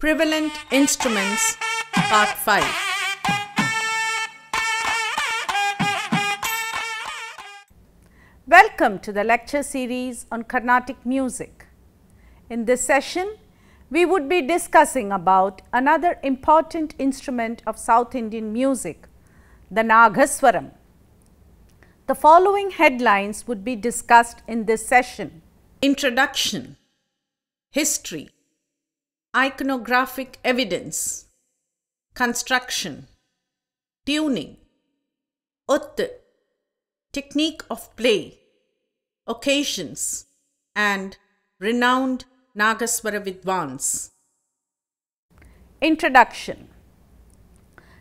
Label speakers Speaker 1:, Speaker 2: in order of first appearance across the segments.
Speaker 1: Prevalant Instruments, Part 5. Welcome to the lecture series on Carnatic music. In this session, we would be discussing about another important instrument of South Indian music, the Nagaswaram. The following headlines would be discussed in this session: Introduction, History, Iconographic evidence, construction, tuning, utt, technique of play, occasions, and renowned Nagaswara Vidwans. Introduction.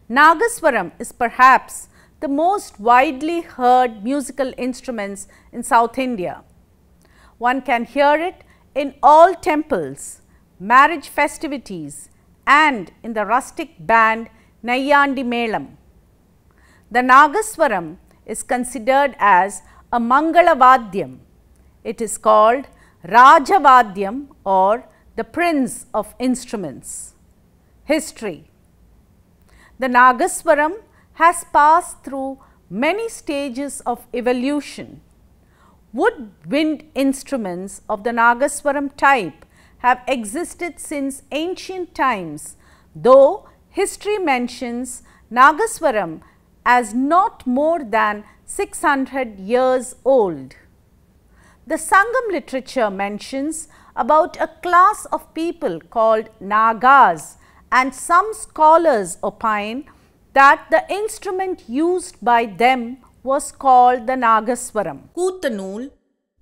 Speaker 1: Nagaswaram is perhaps the most widely heard musical instruments in South India. One can hear it in all temples, marriage festivities, and in the rustic band Nayyandi Melam. The Nagaswaram is considered as a Mangalavadyam. It is called Rajavadyam or the Prince of Instruments. History. The Nagaswaram has passed through many stages of evolution. Wood-wind instruments of the Nagaswaram type have existed since ancient times, though history mentions Nagaswaram as not more than 600 years old. The Sangam literature mentions about a class of people called Nagas, and some scholars opine that the instrument used by them was called the Nagaswaram. Kootanul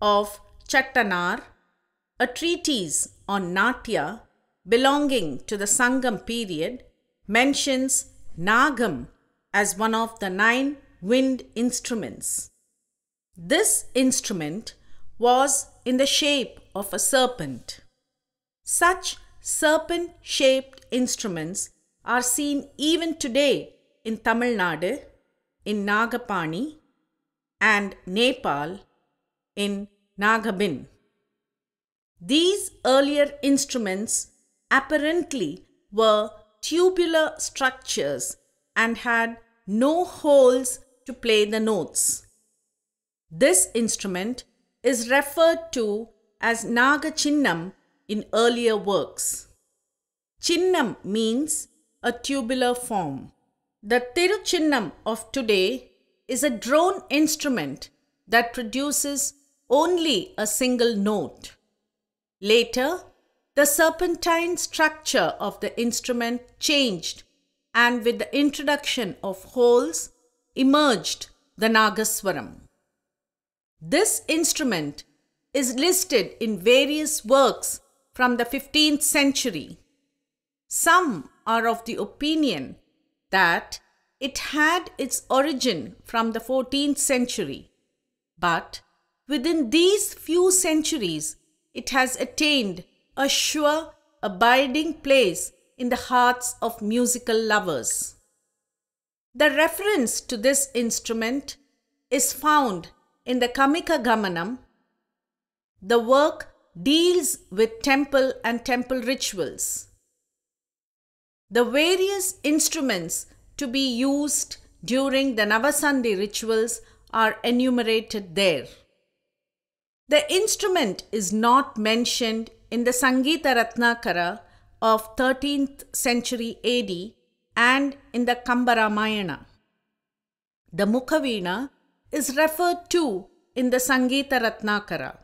Speaker 1: of Chattanar, a treatise on Natya belonging to the Sangam period, mentions Nagam as one of the 9 wind instruments. This instrument was in the shape of a serpent. Such serpent-shaped instruments are seen even today in Tamil Nadu, in Nagapani, and Nepal, in Nagabin. These earlier instruments apparently were tubular structures and had no holes to play the notes. This instrument is referred to as Naga Chinnam in earlier works. Chinnam means a tubular form. The Tiruchinnam of today is a drone instrument that produces only a single note. Later, the serpentine structure of the instrument changed, and with the introduction of holes emerged the Nagaswaram. This instrument is listed in various works from the 15th century. Some are of the opinion that it had its origin from the 14th century, but within these few centuries, it has attained a sure, abiding place in the hearts of musical lovers. The reference to this instrument is found in the Kamika Gamanam. The work deals with temple and temple rituals. The various instruments to be used during the Navasandhi rituals are enumerated there. The instrument is not mentioned in the Sangeeta Ratnakara of 13th century AD and in the Kambaramayana. The Mukhaveena is referred to in the Sangeeta Ratnakara.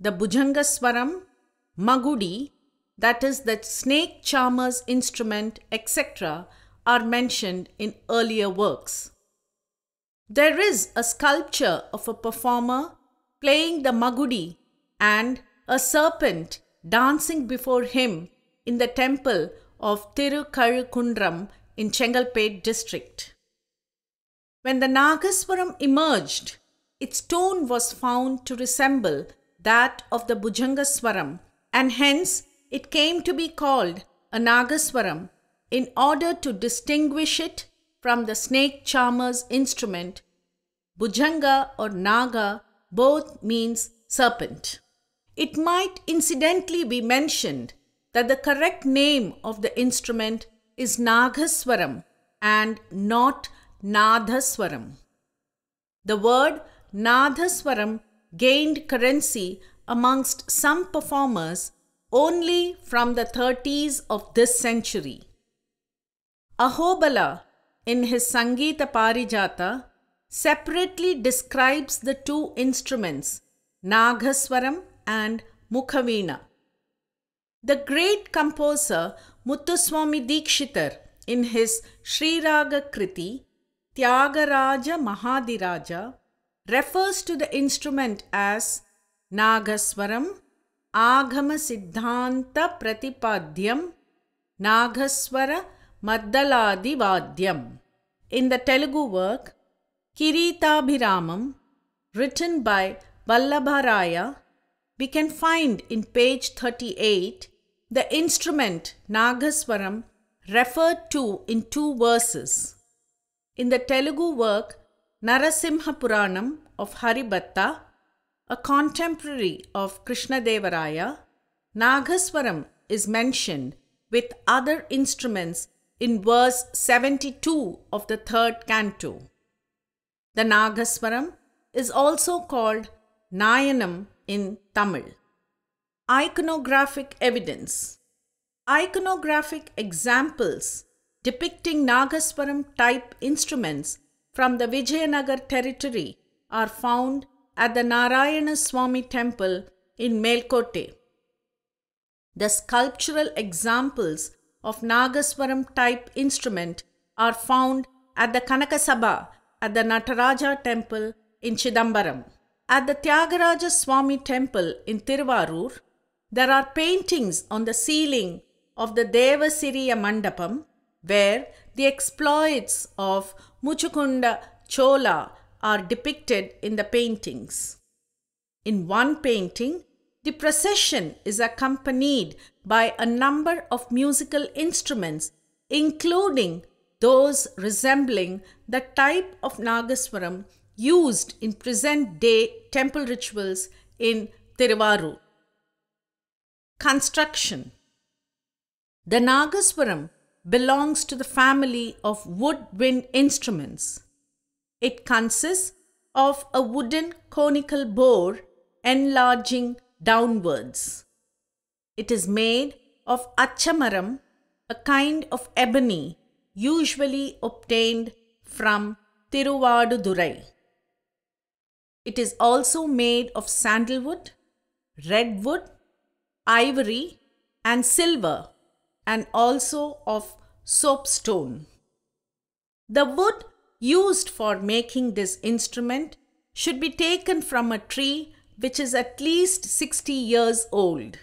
Speaker 1: The Bhujangaswaram, Magudi, that is the snake charmer's instrument, etc., are mentioned in earlier works. There is a sculpture of a performer playing the Magudi and a serpent dancing before him in the temple of Tirukazhukundram in Chengalpet district. When the Nagaswaram emerged, its tone was found to resemble that of the Bhujangaswaram, and hence it came to be called a Nagaswaram in order to distinguish it from the snake charmer's instrument. Bhujanga or Naga both means serpent. It might incidentally be mentioned that the correct name of the instrument is Nagaswaram and not Nadaswaram. The word Nadaswaram gained currency amongst some performers only from the 30s of this century. Ahobala, in his Sangeeta Parijata, separately describes the two instruments, Nagaswaram and Mukhaveena. The great composer Muthuswami Dikshitar, in his Sriraga Kriti, Tyagaraja Mahadiraja, refers to the instrument as Nagaswaram Agama Siddhanta Pratipadyam Nagaswara Maddaladi Vadyam. In the Telugu work Kiritabhiramam, written by Vallabharaya, we can find in page 38 the instrument Nagaswaram referred to in two verses. In the Telugu work Narasimha Puranam of Haribhatta, a contemporary of Krishnadevaraya, Nagaswaram is mentioned with other instruments in verse 72 of the third canto. The Nagaswaram is also called Nayanam in Tamil. Iconographic evidence. Iconographic examples depicting Nagaswaram type instruments from the Vijayanagar territory are found at the Narayana Swami temple in Melkote. The sculptural examples of Nagaswaram type instrument are found at the Kanakasabha at the Nataraja temple in Chidambaram. At the Tyagaraja Swami temple in Tiruvarur, there are paintings on the ceiling of the Devasiriya Mandapam where the exploits of Muchukunda Chola are depicted in the paintings. In one painting, the procession is accompanied by a number of musical instruments, including those resembling the type of Nagaswaram used in present-day temple rituals in Tiruvarur. Construction. The Nagaswaram belongs to the family of woodwind instruments. It consists of a wooden conical bore enlarging downwards. It is made of achamaram, a kind of ebony usually obtained from Tiruvadudurai. It is also made of sandalwood, redwood, ivory and silver, and also of soapstone. The wood used for making this instrument should be taken from a tree which is at least 60 years old.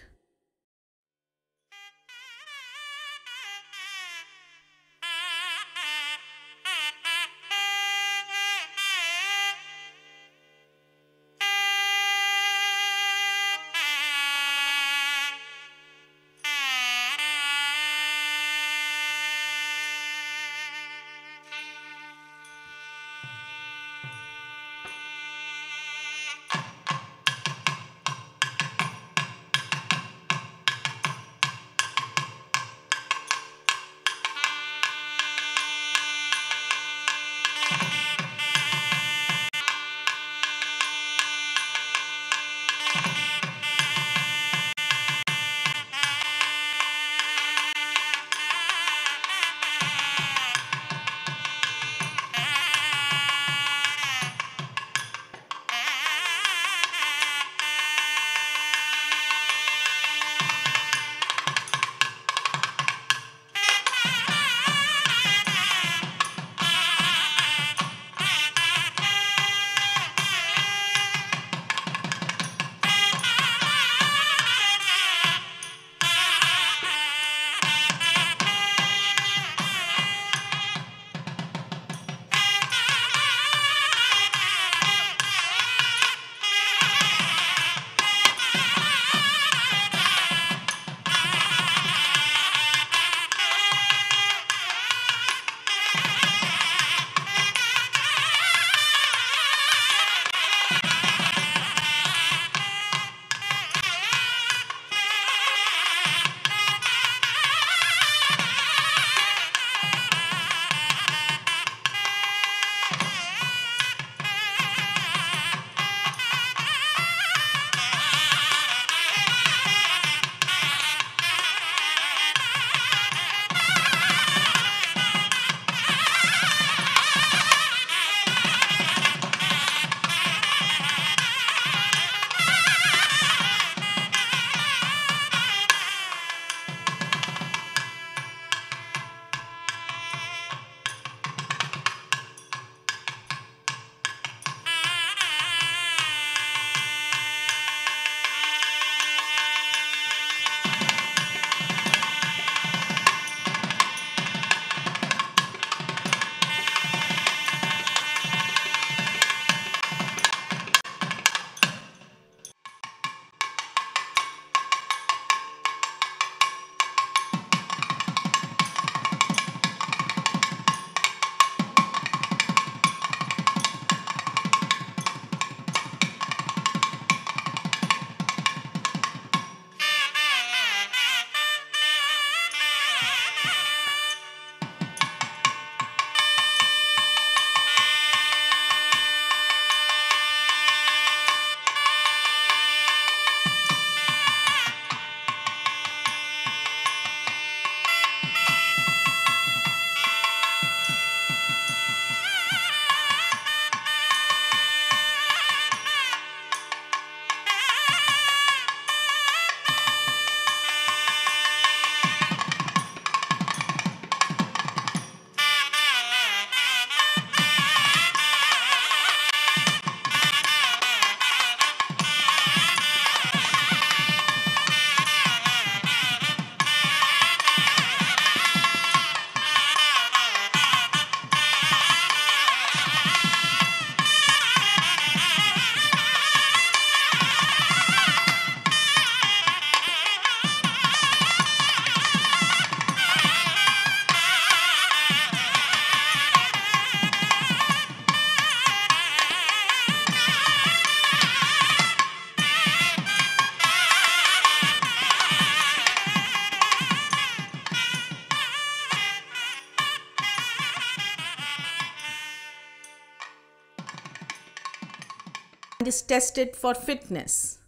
Speaker 1: is tested for fitness.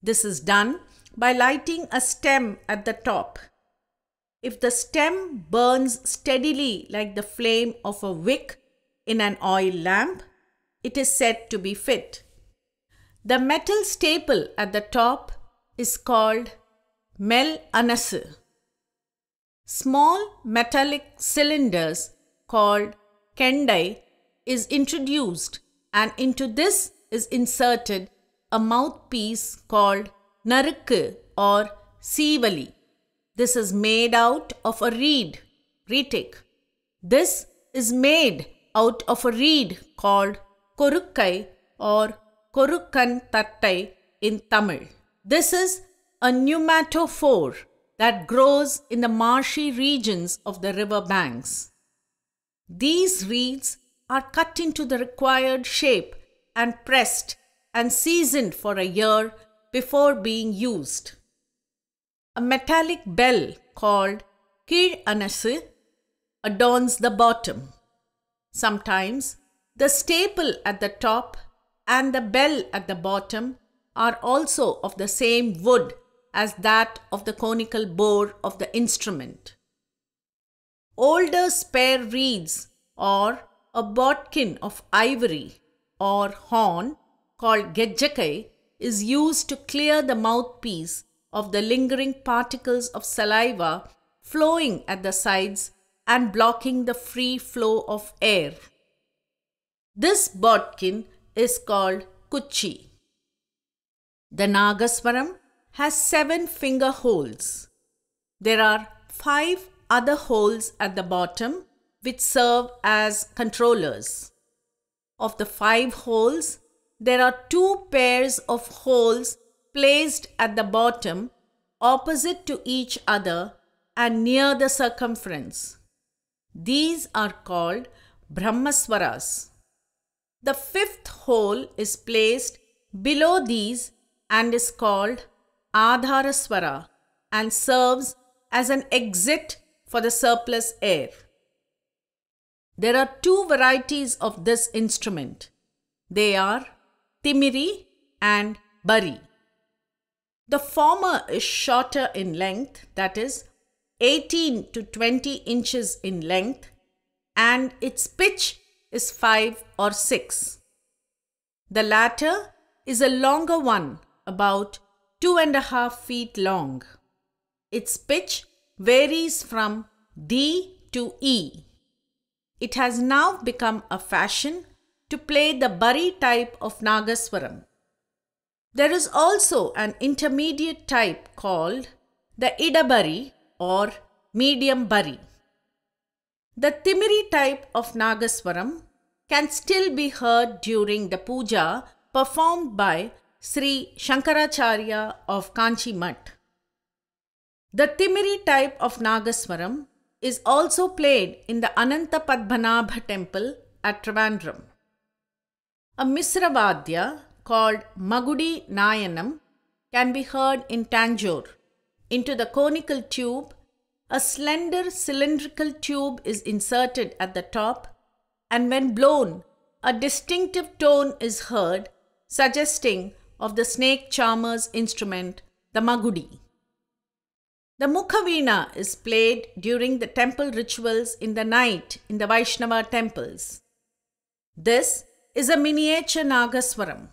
Speaker 1: This is done by lighting a stem at the top. If the stem burns steadily like the flame of a wick in an oil lamp, it is said to be fit. The metal staple at the top is called mel anasu. Small metallic cylinders called kendai is introduced, and into this is inserted a mouthpiece called narukku or seevali. This is made out of a reed, retic. This is made out of a reed called korukkai or korukkan tattai in Tamil. This is a pneumatophore that grows in the marshy regions of the river banks. These reeds are cut into the required shape and pressed and seasoned for a year before being used. A metallic bell called kil anasu adorns the bottom. Sometimes the staple at the top and the bell at the bottom are also of the same wood as that of the conical bore of the instrument. Older spare reeds or a bodkin of ivory or horn called gejjakai is used to clear the mouthpiece of the lingering particles of saliva flowing at the sides and blocking the free flow of air. This bodkin is called kuchi. The Nagaswaram has 7 finger holes. There are 5 other holes at the bottom which serve as controllers. Of the 5 holes, there are 2 pairs of holes placed at the bottom opposite to each other and near the circumference. These are called Brahmaswaras. The 5th hole is placed below these and is called Adharaswara and serves as an exit for the surplus air. There are 2 varieties of this instrument. They are Timiri and Bari. The former is shorter in length, that is 18 to 20 inches in length, and its pitch is 5 or 6. The latter is a longer one, about 2.5 feet long. Its pitch varies from D to E. It has now become a fashion to play the Bari type of Nagaswaram. There is also an intermediate type called the Idabari or medium Bari. The Timiri type of Nagaswaram can still be heard during the puja performed by Sri Shankaracharya of Kanchi Mutt. The Timiri type of Nagaswaram is also played in the Ananta Padmanabha temple at Trivandrum. A Misravadya called Magudi Nayanam can be heard in Tanjore. Into the conical tube, a slender cylindrical tube is inserted at the top, and when blown, a distinctive tone is heard, suggesting of the snake charmer's instrument, the Magudi. The Mukhaveena is played during the temple rituals in the night in the Vaishnava temples. This is a miniature Nagaswaram.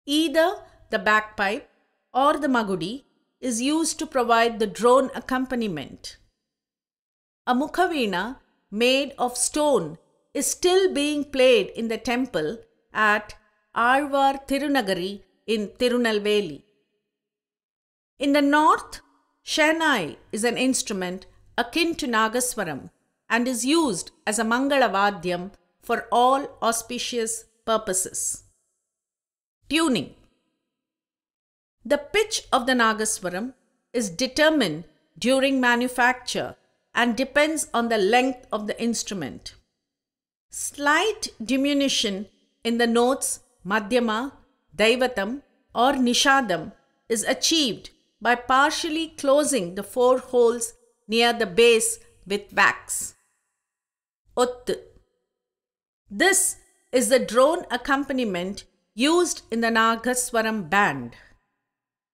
Speaker 1: Either the bagpipe or the Magudi is used to provide the drone accompaniment. A Mukhaveena made of stone is still being played in the temple at Alvar Tirunagari in Tirunelveli. In the north, Shehnai is an instrument akin to Nagaswaram and is used as a Mangala Vadyam for all auspicious purposes. Tuning. The pitch of the Nagaswaram is determined during manufacture and depends on the length of the instrument. Slight diminution in the notes Madhyama, Daivatam or Nishadam is achieved by partially closing the 4 holes near the base with wax. Ott. This is the drone accompaniment used in the Nagaswaram band.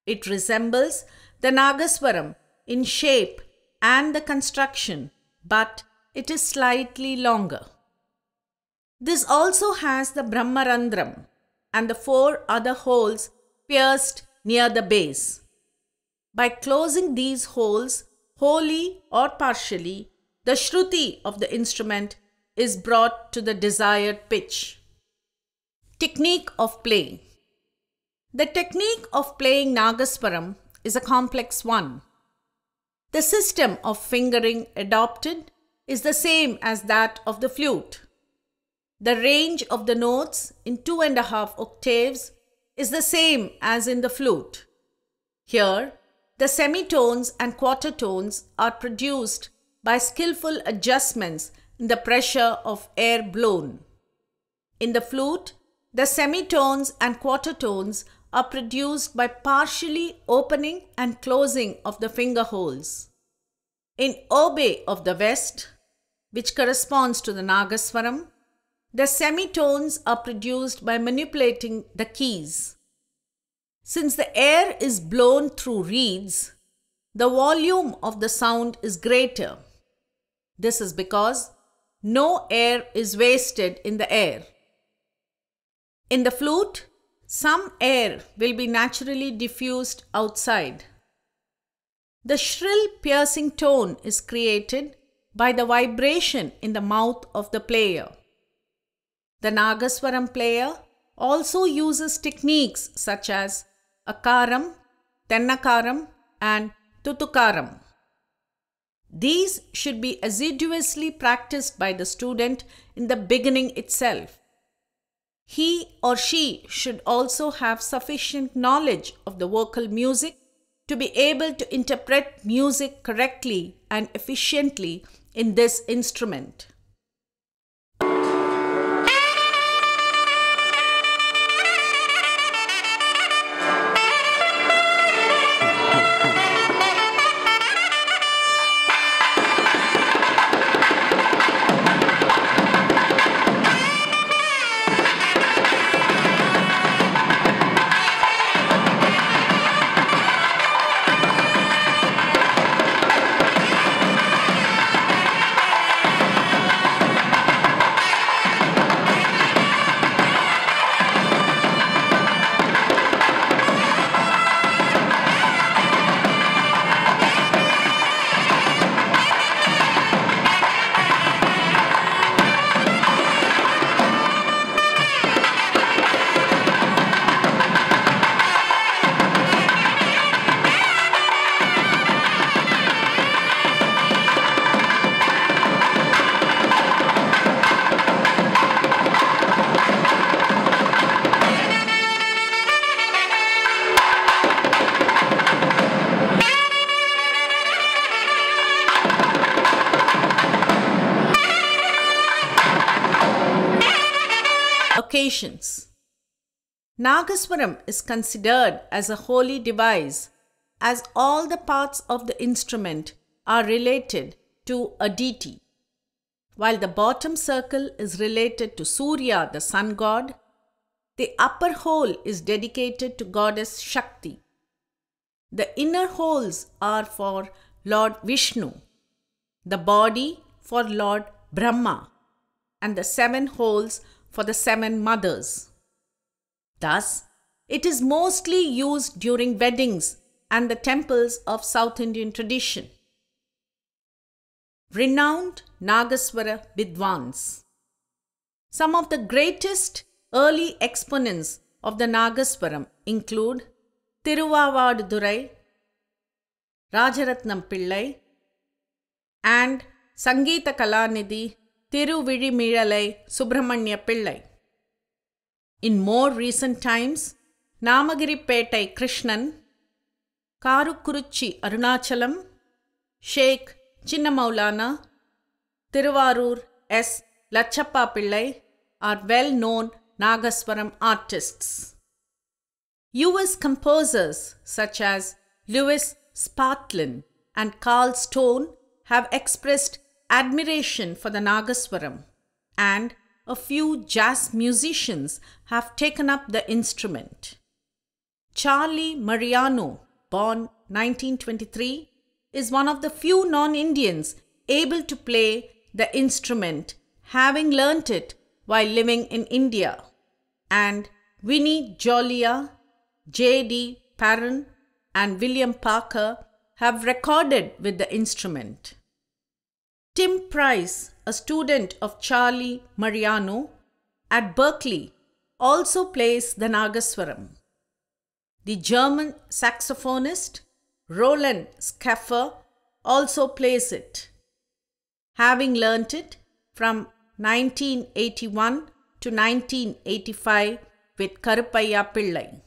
Speaker 1: It resembles the Nagaswaram in shape and the construction, but it is slightly longer. This also has the Brahmarandram and the 4 other holes pierced near the base. By closing these holes wholly or partially, the Shruti of the instrument is brought to the desired pitch. Technique of playing. The technique of playing Nagaswaram is a complex one. The system of fingering adopted is the same as that of the flute. The range of the notes in 2½ octaves is the same as in the flute. Here, the semitones and quarter tones are produced by skillful adjustments in the pressure of air blown. In the flute, the semitones and quarter tones are produced by partially opening and closing of the finger holes. In Obe of the West, which corresponds to the Nagaswaram, the semitones are produced by manipulating the keys. Since the air is blown through reeds, the volume of the sound is greater. This is because no air is wasted in the air. In the flute, some air will be naturally diffused outside. The shrill piercing tone is created by the vibration in the mouth of the player. The Nagaswaram player also uses techniques such as Akaram, Tennakaram and Tutukaram. These should be assiduously practiced by the student in the beginning itself. He or she should also have sufficient knowledge of the vocal music to be able to interpret music correctly and efficiently in this instrument. Occasions. Nagaswaram is considered as a holy device as all the parts of the instrument are related to a deity. While the bottom circle is related to Surya, the sun god, the upper hole is dedicated to goddess Shakti. The inner holes are for Lord Vishnu, the body for Lord Brahma, and the 7 holes for the 7 mothers. Thus, it is mostly used during weddings and the temples of South Indian tradition. Renowned Nagaswara Vidwans. Some of the greatest early exponents of the Nagaswaram include Tiruvavadurai, Rajaratnam Pillai, and Sangeeta Kalanidhi Tiruvirimizhalai Subramanya Pillai. In more recent times, Namagiripettai Krishnan, Karukuruchi Arunachalam, Sheikh Chinnamaulana, Tiruvarur S. Lachappa Pillai are well-known Nagaswaram artists. US composers such as Louis Spatlin and Carl Stone have expressed admiration for the Nagaswaram, and a few jazz musicians have taken up the instrument. Charlie Mariano, born 1923, is one of the few non-Indians able to play the instrument, having learnt it while living in India. And Winnie Jolia, J.D. Perrin and William Parker have recorded with the instrument. Tim Price, a student of Charlie Mariano at Berkeley, also plays the Nagaswaram. The German saxophonist Roland Schaffer also plays it, having learnt it from 1981 to 1985 with Karupaiya Pillai.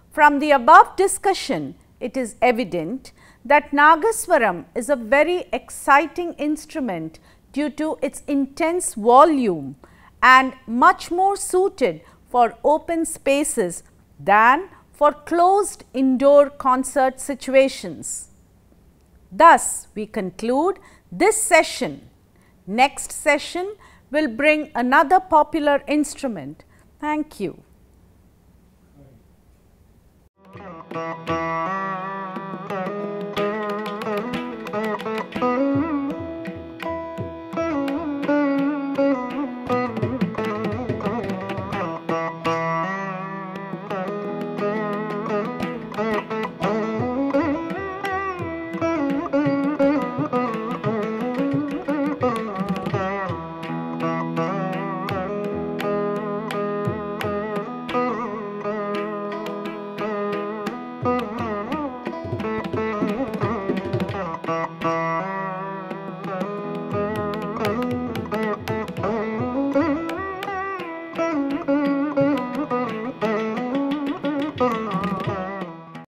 Speaker 1: From the above discussion, it is evident that Nagaswaram is a very exciting instrument due to its intense volume and much more suited for open spaces than for closed indoor concert situations. Thus, we conclude this session. Next session will bring another popular instrument. Thank you.